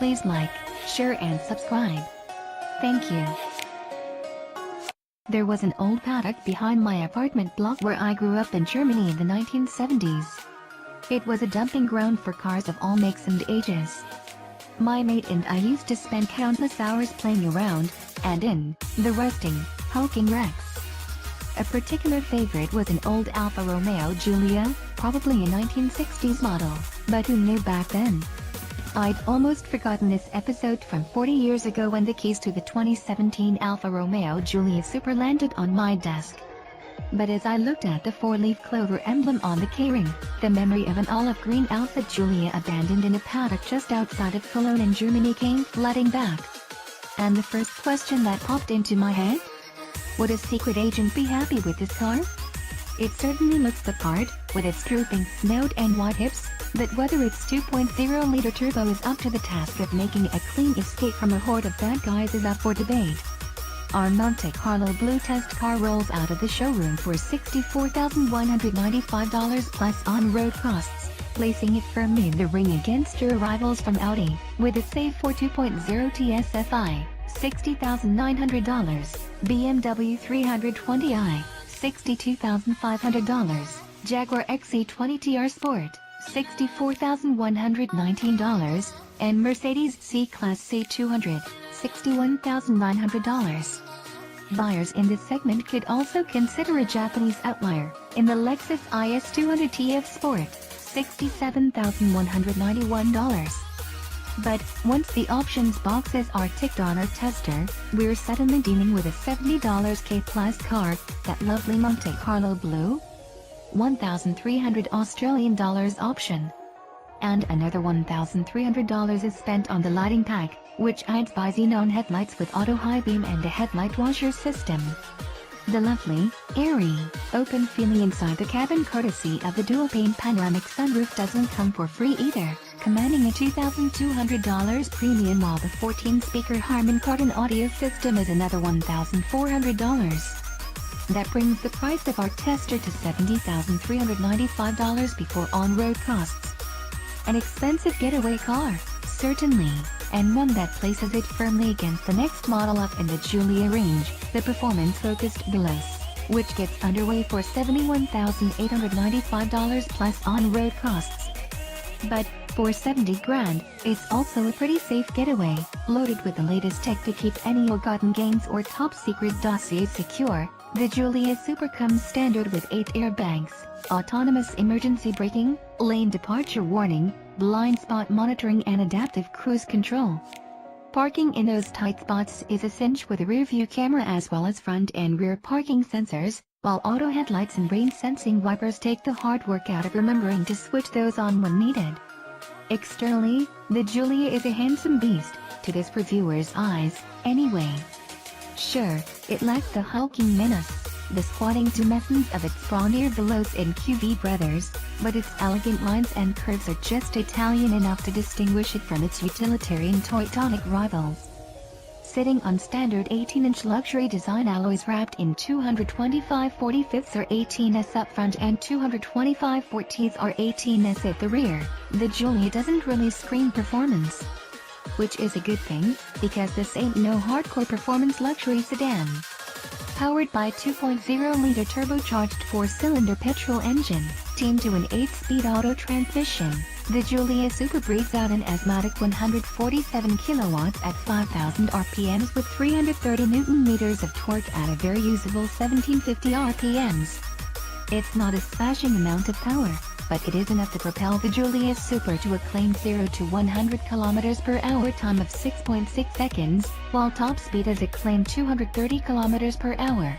please like, share and subscribe. Thank you. There was an old paddock behind my apartment block where I grew up in Germany in the 1970s. It was a dumping ground for cars of all makes and ages. My mate and I used to spend countless hours playing around, and in the rusting, hulking wrecks. A particular favorite was an old Alfa Romeo Giulia, probably a 1960s model, but who knew back then? I'd almost forgotten this episode from 40 years ago when the keys to the 2017 Alfa Romeo Giulia Super landed on my desk. But as I looked at the four-leaf clover emblem on the keyring, the memory of an olive green Alfa Giulia abandoned in a paddock just outside of Cologne in Germany came flooding back. And the first question that popped into my head? Would a secret agent be happy with this car? It certainly looks the part, with its drooping snout and wide hips, but whether its 2.0-liter turbo is up to the task of making a clean escape from a horde of bad guys is up for debate. Our Monte Carlo Blue test car rolls out of the showroom for $64,195 plus on-road costs, placing it firmly in the ring against your rivals from Audi, with a save-for 2.0 TSFI, $60,900, BMW 320i, $62,500, Jaguar XE20 TR Sport, $64,119, and Mercedes C-Class C200, $61,900. Buyers in this segment could also consider a Japanese outlier, in the Lexus IS200 TF Sport, $67,191. But, once the options boxes are ticked on our tester, we're suddenly dealing with a $70 K plus car, that lovely Monte Carlo Blue? $1,300 Australian dollars option. And another $1,300 is spent on the lighting pack, which adds bi-xenon headlights with auto high beam and a headlight washer system. The lovely, airy, open feeling inside the cabin courtesy of the dual-pane panoramic sunroof doesn't come for free either, commanding a $2,200 premium, while the 14-speaker Harman Kardon audio system is another $1,400. That brings the price of our tester to $70,395 before on-road costs. An expensive getaway car, certainly, and one that places it firmly against the next model up in the Giulia range, the performance-focused Veloce, which gets underway for $71,895 plus on-road costs. But, for $70 grand, it's also a pretty safe getaway, loaded with the latest tech to keep any ill-gotten gains or top-secret dossiers secure. The Giulia Super comes standard with 8 airbags, autonomous emergency braking, lane departure warning, blind spot monitoring and adaptive cruise control. Parking in those tight spots is a cinch with a rear-view camera as well as front and rear parking sensors, while auto headlights and rain-sensing wipers take the hard work out of remembering to switch those on when needed. Externally, the Giulia is a handsome beast, to this reviewer's eyes, anyway. Sure, it lacks the hulking menace, the squatting tumescence of its brawnier Veloce and QV brothers, but its elegant lines and curves are just Italian enough to distinguish it from its utilitarian Teutonic rivals. Sitting on standard 18-inch luxury design alloys wrapped in 225 45ths or 18s up front and 225 40ths or 18s at the rear, the Giulia doesn't really scream performance. Which is a good thing, because this ain't no hardcore performance luxury sedan. Powered by 2.0-liter turbocharged 4-cylinder petrol engine, tuned to an 8-speed auto transmission, the Giulia Super breathes out an asthmatic 147 kilowatts at 5,000 RPMs with 330 Newton-meters of torque at a very usable 1750 RPMs. It's not a splashing amount of power, but it is enough to propel the Giulia Super to a claimed 0 to 100 km per hour time of 6.6 seconds, while top speed is a claimed 230 km per hour.